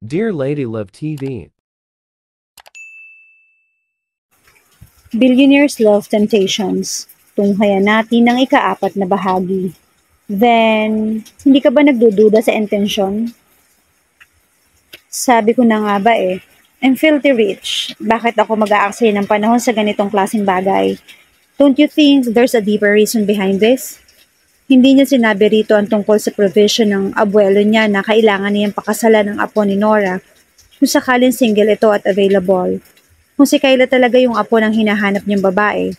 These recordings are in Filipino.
Dear Lady Love TV. Billionaires Love Temptations. Tunghayan natin ang ika-4 na bahagi. Then, hindi ka ba nagdududa sa intensyon? Sabi ko na nga ba I'm filthy rich. Bakit ako mag-aaksaya ng panahon sa ganitong klaseng bagay? Don't you think there's a deeper reason behind this? Hindi niya sinabi rito ang tungkol sa provision ng abuelo niya na kailangan niyang pakasalan ng apo ni Nora kung sakalin single ito at available. Kung si Kyla talaga yung apo ng hinahanap niyang babae.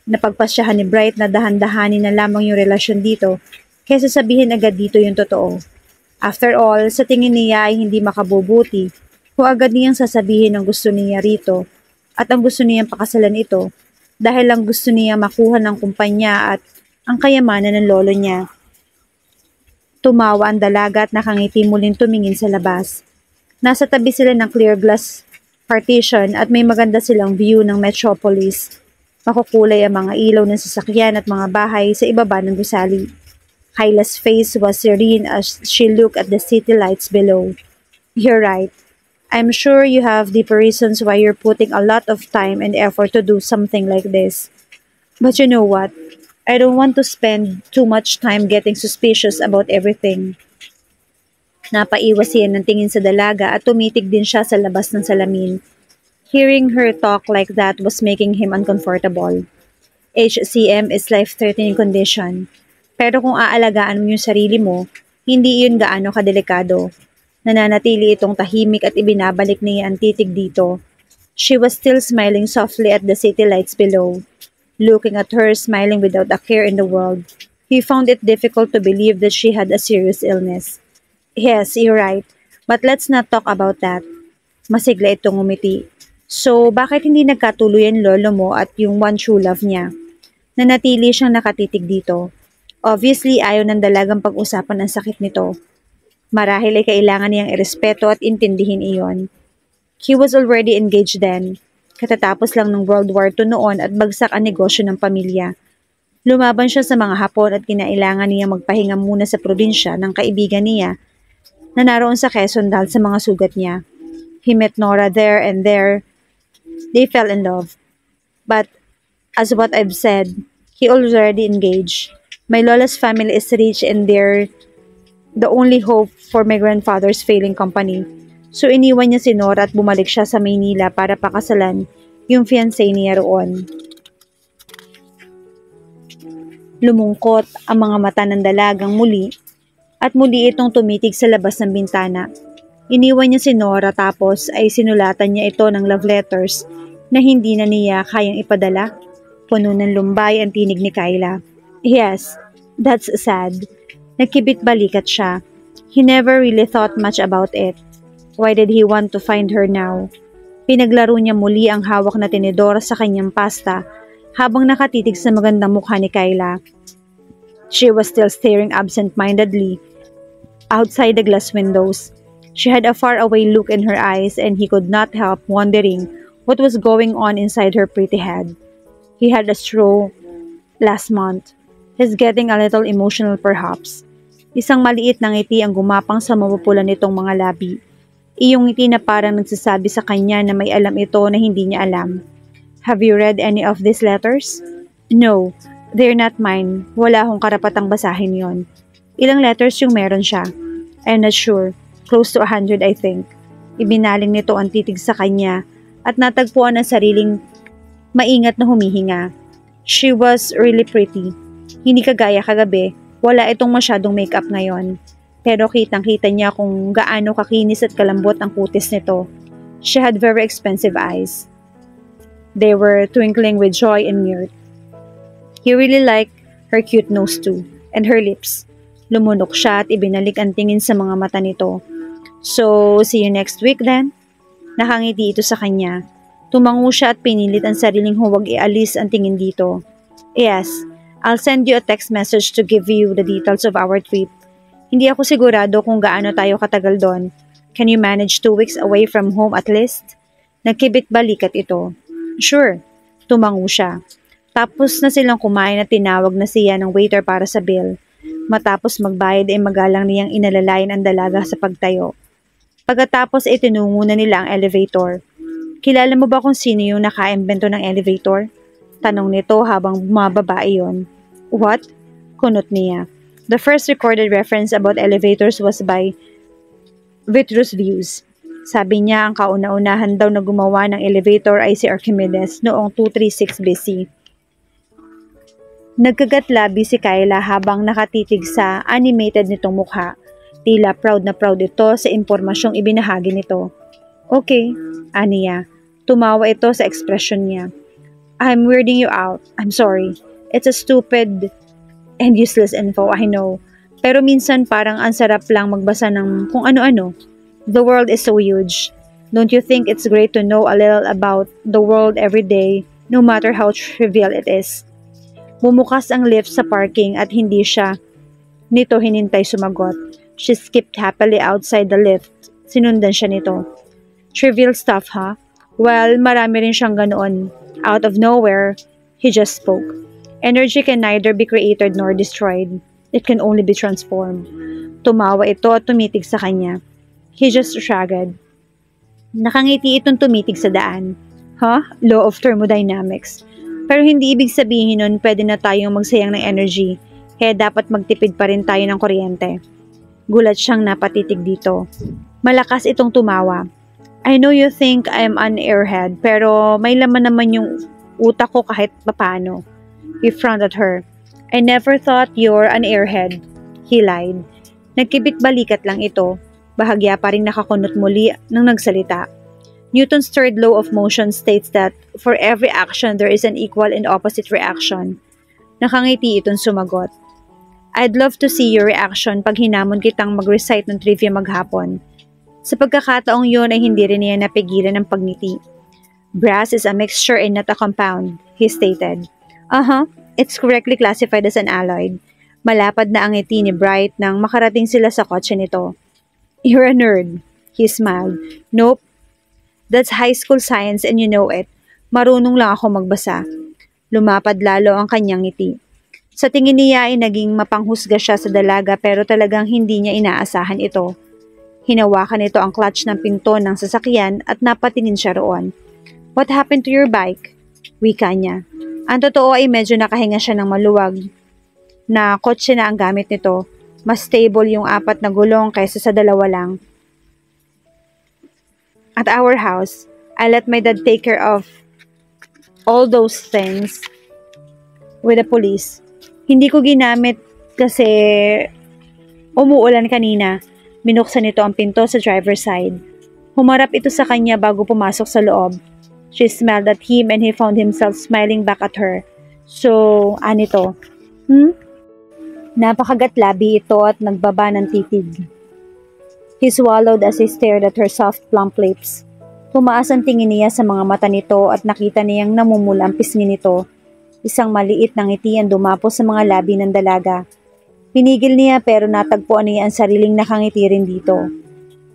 Napagpasyahan ni Bright na dahan-dahanin na lamang yung relasyon dito kaysa sabihin agad dito yung totoo. After all, sa tingin niya ay hindi makabubuti kung agad niyang sasabihin ang gusto niya rito at ang gusto niyang pakasalan ito dahil lang gusto niya makuha ng kumpanya at ang kayamanan ng lolo niya. Tumawa ang dalaga at nakangiti muling tumingin sa labas. Nasa tabi sila ng clear glass partition at may maganda silang view ng metropolis. Makukulay ang mga ilaw ng sasakyan at mga bahay sa ibaba ng gusali. Kyla's face was serene as she looked at the city lights below. You're right. I'm sure you have deeper reasons why you're putting a lot of time and effort to do something like this. But you know what? I don't want to spend too much time getting suspicious about everything. Napaiwas siya ng tingin sa dalaga at tumitig din siya sa labas ng salamin. Hearing her talk like that was making him uncomfortable. HCM is life-threatening condition. Pero kung aalagaan mo yung sarili mo, hindi yun gaano kadelikado. Nananatili itong tahimik at ibinabalik niya ang titig dito. She was still smiling softly at the city lights below. Looking at her smiling without a care in the world, he found it difficult to believe that she had a serious illness. Yes, you're right. But let's not talk about that. Masigla itong umiti. So, bakit hindi nagkatuluyan lolo mo at yung one true love niya? Nanatili siyang nakatitig dito. Obviously, ayaw ng dalagang pag-usapan ang sakit nito. Marahil ay kailangan niyang irespeto at intindihin iyon. He was already engaged then. Katatapos lang ng World War II noon at bagsak ang negosyo ng pamilya. Lumaban siya sa mga Hapon at kinailangan niya magpahinga muna sa probinsya ng kaibigan niya na naroon sa Quezon dahil sa mga sugat niya. He met Nora there and there. They fell in love. But, as what I've said, he already engaged. My lola's family is rich and they're the only hope for my grandfather's failing company. So iniwan niya si Nora at bumalik siya sa Maynila para pakasalan yung fiancé niya roon. Lumungkot ang mga mata ng dalagang muli at muli itong tumitig sa labas ng bintana. Iniwan niya si Nora tapos ay sinulatan niya ito ng love letters na hindi na niya kayang ipadala. Puno ng lumbay ang tinig ni Kyla. Yes, that's sad. Nagkibit balikat siya. He never really thought much about it. Why did he want to find her now? Pinaglaro niya muli ang hawak na tinidor sa kanyang pasta habang nakatitig sa magandang mukha ni Kyla. She was still staring absent-mindedly outside the glass windows. She had a faraway look in her eyes and he could not help wondering what was going on inside her pretty head. He had a stroke last month. He's getting a little emotional perhaps. Isang maliit na ngiti ang gumapang sa mapupula nitong mga labi. Iyong ngiti na parang nagsasabi sa kanya na may alam ito na hindi niya alam. Have you read any of these letters? No, they're not mine. Wala akong karapatang basahin yon. Ilang letters yung meron siya? I'm not sure. Close to 100 I think. Ibinaling nito ang titig sa kanya at natagpuan ang sariling maingat na humihinga. She was really pretty. Hindi kagaya kagabi, wala itong masyadong makeup ngayon. Pero kitang-kita niya kung gaano kakinis at kalambot ang kutis nito. She had very expensive eyes. They were twinkling with joy and mirth. He really liked her cute nose too, and her lips. Lumunok siya at ibinalik ang tingin sa mga mata nito. So, see you next week then? Nakangiti ito sa kanya. Tumango siya at pinilit ang sariling huwag ialis ang tingin dito. Yes, I'll send you a text message to give you the details of our trip. Hindi ako sigurado kung gaano tayo katagal doon. Can you manage 2 weeks away from home at least? Nagkibit balikat ito. Sure, tumango siya. Tapos na silang kumain at tinawag na siya ng waiter para sa bill. Matapos magbayad ay magalang niyang inalalayan ang dalaga sa pagtayo. Pagkatapos ay tinungo na nila ang elevator. Kilala mo ba kung sino yung naka-imbento ng elevator? Tanong nito habang bumababa iyon. What? Kunot niya. The first recorded reference about elevators was by Vitruvius. Sabi niya ang kauna-unahan daw na gumawa ng elevator ay si Archimedes noong 236 BC. Nagkagat-labi si Kyla habang nakatitig sa animated nitong mukha. Tila proud na proud ito sa impormasyong ibinahagi nito. Okay, aniya. Tumawa ito sa ekspresyon niya. I'm weirding you out. I'm sorry. It's a stupid and useless info, I know. Pero minsan parang ang sarap lang magbasa ng kung ano-ano. The world is so huge. Don't you think it's great to know a little about the world every day, no matter how trivial it is? Bumukas ang lift sa parking at hindi siya nito hinintay sumagot. She skipped happily outside the lift. Sinundan siya nito. Trivial stuff, ha? Well, marami rin siyang ganoon. Out of nowhere, he just spoke. Energy can neither be created nor destroyed. It can only be transformed. Tumawa ito at tumitig sa kanya. He just shrugged. Nakangiti itong tumitig sa daan. Law of thermodynamics. Pero hindi ibig sabihin nun pwede na tayong magsayang ng energy, kaya dapat magtipid pa rin tayo ng kuryente. Gulat siyang napatitig dito. Malakas itong tumawa. I know you think I'm an airhead, pero may laman naman yung utak ko kahit papano. He frowned at her. I never thought you're an airhead. He lied. Nagkibit balikat lang ito. Bahagya pa rin nakakunot muli nang nagsalita. Newton's third law of motion states that for every action there is an equal and opposite reaction. Nakangiti itong sumagot. I'd love to see your reaction pag hinamon kitang mag-recite ng trivia maghapon. Sa pagkakataong yun ay hindi rin niya napigilan ng pagngiti. Brass is a mixture and not a compound, he stated. It's correctly classified as an alloy. Malapad na ang ngiti ni Bright nang makarating sila sa kotse nito. You're a nerd, he smiled. Nope. That's high school science and you know it. Marunong lang ako magbasa. Lumapad lalo ang kanyang ngiti. Sa tingin niya ay naging mapanghusga siya sa dalaga pero talagang hindi niya inaasahan ito. Hinawakan nito ang clutch ng pinto ng sasakyan at napatingin siya roon. What happened to your bike? Wika niya. Ang totoo ay medyo nakahinga siya ng maluwag na kotse na ang gamit nito. Mas stable yung 4 na gulong kaysa sa 2 lang. At our house, I let my dad take care of all those things with the police. Hindi ko ginamit kasi umuulan kanina. Binuksan nito ang pinto sa driver's side. Humarap ito sa kanya bago pumasok sa loob. She smiled at him and he found himself smiling back at her. So, anito? Napakagatlabi ito at nagbaba ng titig. He swallowed as he stared at her soft plump lips. Tumaas ang tingin niya sa mga mata nito at nakita niyang namumula ang pisngi nito. Isang maliit na ngiti ang dumapo sa mga labi ng dalaga. Pinigil niya pero natagpuan niya ang sariling nakangiti rin dito.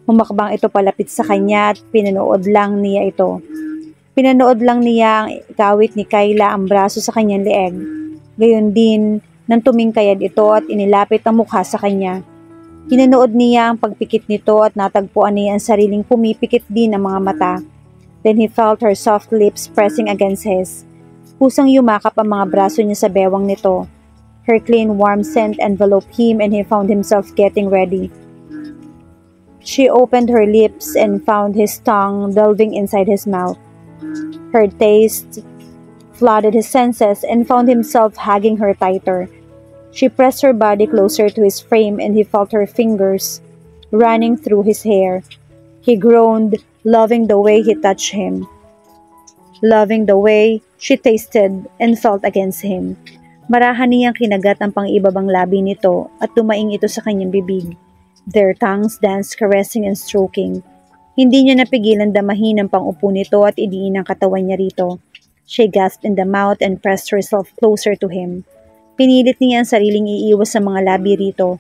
Humakbang ito palapit sa kanya at pinanood lang niya ito. Pinanood lang niya ang ikawit ni Kyla ang braso sa kanyang leeg. Gayon din, nang tumingkayad ito at inilapit ang mukha sa kanya. Pinanood niya ang pagpikit nito at natagpuan niya ang sariling pumipikit din ng mga mata. Then he felt her soft lips pressing against his. Pusang yumakap ang mga braso niya sa bewang nito. Her clean, warm scent enveloped him and he found himself getting ready. She opened her lips and found his tongue delving inside his mouth. Her taste flooded his senses and found himself hugging her tighter. She pressed her body closer to his frame and he felt her fingers running through his hair. He groaned, loving the way he touched him, loving the way she tasted and felt against him. Marahan niyang kinagat ang pang-ibabang labi nito at tumaing ito sa kanyang bibig. Their tongues danced, caressing and stroking. Hindi niya napigilan damahin ang pang-upo nito at idiin ang katawan niya rito. She gasped in the mouth and pressed herself closer to him. Pinilit niya ang sariling iiwas sa mga labi rito.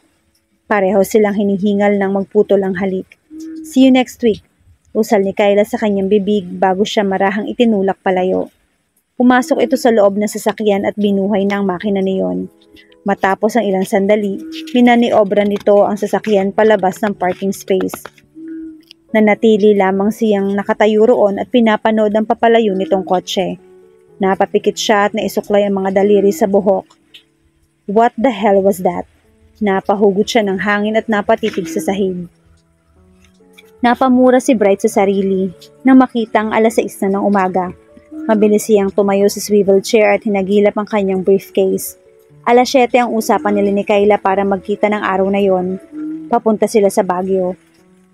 Pareho silang hinihingal ng magputol ang halik. See you next week. Usal ni Kyla sa kanyang bibig bago siya marahang itinulak palayo. Pumasok ito sa loob ng sasakyan at binuhay na ang makina niyon. Matapos ang ilang sandali, minaniobra nito ang sasakyan palabas ng parking space. Nanatili lamang siyang nakatayo roon at pinapanood ang papalayo nitong kotse. Napapikit siya at naisuklay ang mga daliri sa buhok. What the hell was that? Napahugot siya ng hangin at napatitig sa sahig. Napamura si Bright sa sarili nang makita ang 6:00 na ng umaga. Mabilis siyang tumayo sa swivel chair at hinagilap ang kanyang briefcase. 7:00 ang usapan nila ni Kayla para magkita ng araw na yon. Papunta sila sa Baguio.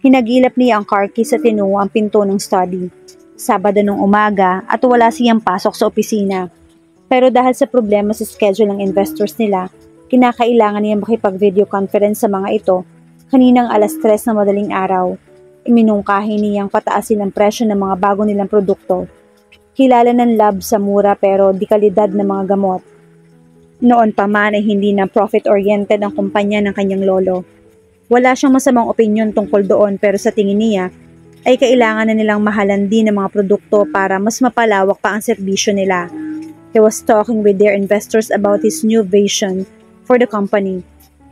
Hinagilap niya ang car keys at tinungo ang pinto ng study. Sabado ng umaga at wala siyang pasok sa opisina. Pero dahil sa problema sa schedule ng investors nila, kinakailangan niya makipag-video conference sa mga ito kaninang 3:00 na madaling araw. Iminungkahi niyang pataasin ang presyo ng mga bago nilang produkto. Kilala ng lab sa mura pero di kalidad na mga gamot. Noon pa man ay hindi na profit-oriented ang kumpanya ng kanyang lolo. Wala siyang masamang opinyon tungkol doon pero sa tingin niya ay kailangan na nilang mahalan din ng mga produkto para mas mapalawak pa ang serbisyo nila. He was talking with their investors about his new vision for the company.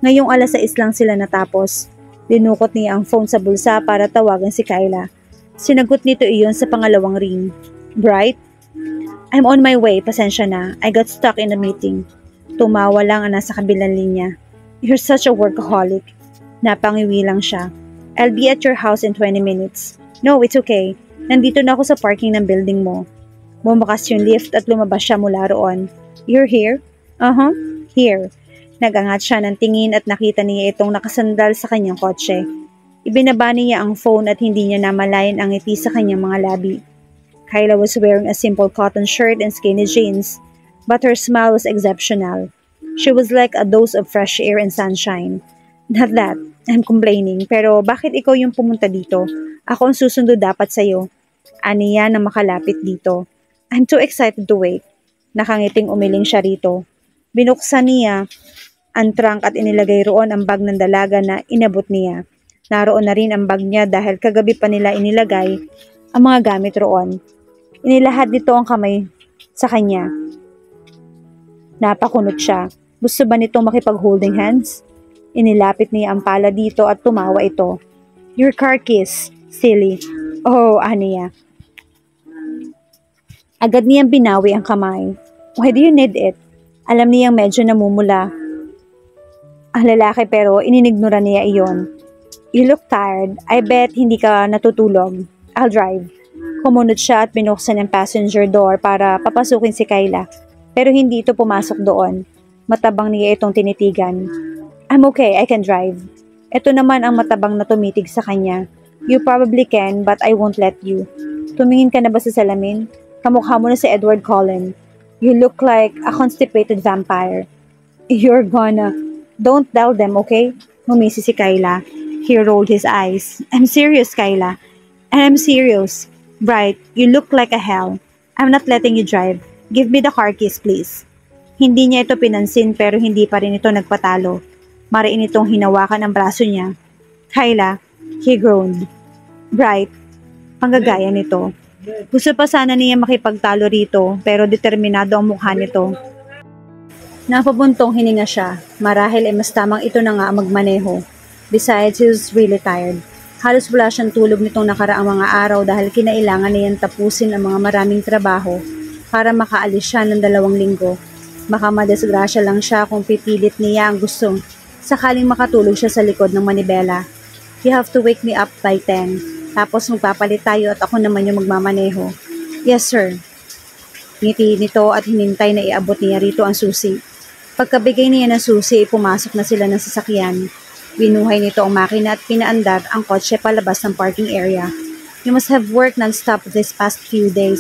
Ngayong 6:00 lang sila natapos. Dinukot niya ang phone sa bulsa para tawagan si Kayla. Sinagot nito iyon sa pangalawang ring. Bright? I'm on my way, pasensya na. I got stuck in a meeting. Tumawa lang ang nasa kabilang linya. You're such a workaholic. Napangiwi lang siya. I'll be at your house in 20 minutes. No, it's okay. Nandito na ako sa parking ng building mo. Bumakas yung lift at lumabas siya mula roon. You're here? Here. Nagangat siya ng tingin at nakita niya itong nakasandal sa kanyang kotse. Ibinaba niya ang phone at hindi niya namalayan ang ngiti sa kanyang mga labi. Kayla was wearing a simple cotton shirt and skinny jeans, but her smile was exceptional. She was like a dose of fresh air and sunshine. Not that I'm complaining, pero bakit ikaw yung pumunta dito? Ako ang susundo dapat sa'yo. Aniya na makalapit dito. I'm too excited to wait. Nakangiting umiling siya rito. Binuksan niya ang trunk at inilagay roon ang bag ng dalaga na inabot niya. Naroon na rin ang bag niya dahil kagabi pa nila inilagay ang mga gamit roon. Inilahad nito ang kamay sa kanya. Napakunot siya. Gusto ba nitong makipag-holding hands? Inilapit niya ang pala dito at tumawa ito. Your car keys, silly. Oh, Aniya. Agad niyang binawi ang kamay. Why do you need it? Alam niyang medyo namumula ang lalaki pero ininignoran niya iyon. You look tired. I bet hindi ka natutulog. I'll drive. Kumunot siya at binuksan ang passenger door para papasukin si Kayla. Pero hindi ito pumasok doon. Matabang niya itong tinitigan. I'm okay, I can drive. Ito naman ang matabang na tumitig sa kanya. You probably can, but I won't let you. Tumingin ka na ba sa salamin? Kamukha mo na si Edward Cullen. You look like a constipated vampire. You're gonna... Don't tell them, okay? Ngumisi si Kayla. He rolled his eyes. I'm serious, Kayla. And I'm serious. Bright, you look like a hell. I'm not letting you drive. Give me the car keys, please. Hindi niya ito pinansin pero hindi pa rin ito nagpatalo. Mariin itong hinawakan ang braso niya. Kayla, he groaned. Bright, panggagaya nito. Gusto pa sana niya makipagtalo rito pero determinado ang mukha nito. Napabuntong hininga siya. Marahil ay mas tamang ito na nga magmaneho. Besides, he was really tired. Halos wala siyang tulog nitong nakaraang mga araw dahil kinailangan niyang tapusin ang mga maraming trabaho para makaalis siya ng 2 linggo. Baka madesgrasya lang siya kung pipilit niya ang gusto. Sakaling makatulog siya sa likod ng manibela. You have to wake me up by 10. Tapos magpapalit tayo at ako naman yung magmamaneho. Yes, sir. Ngiti nito at hinintay na iabot niya rito ang susi. Pagkabigay niya ng susi, pumasok na sila ng sasakyan. Binuhay nito ang makina at pinaandar ang kotse palabas ng parking area. You must have worked non-stop this past few days.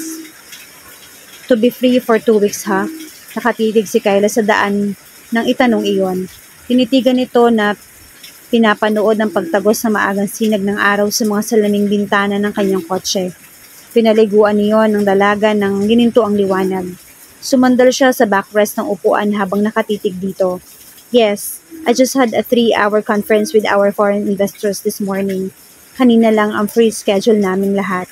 To be free for 2 weeks, ha? Nakatitig si Kayla sa daan nang itanong iyon. Tinitigan nito na pinapanood ang pagtagos sa maagang sinag ng araw sa mga salaming bintana ng kanyang kotse. Pinaliguan niyon ng dalaga ng gininto ang liwanag. Sumandal siya sa backrest ng upuan habang nakatitig dito. Yes, I just had a 3-hour conference with our foreign investors this morning. Kanina lang ang free schedule naming lahat.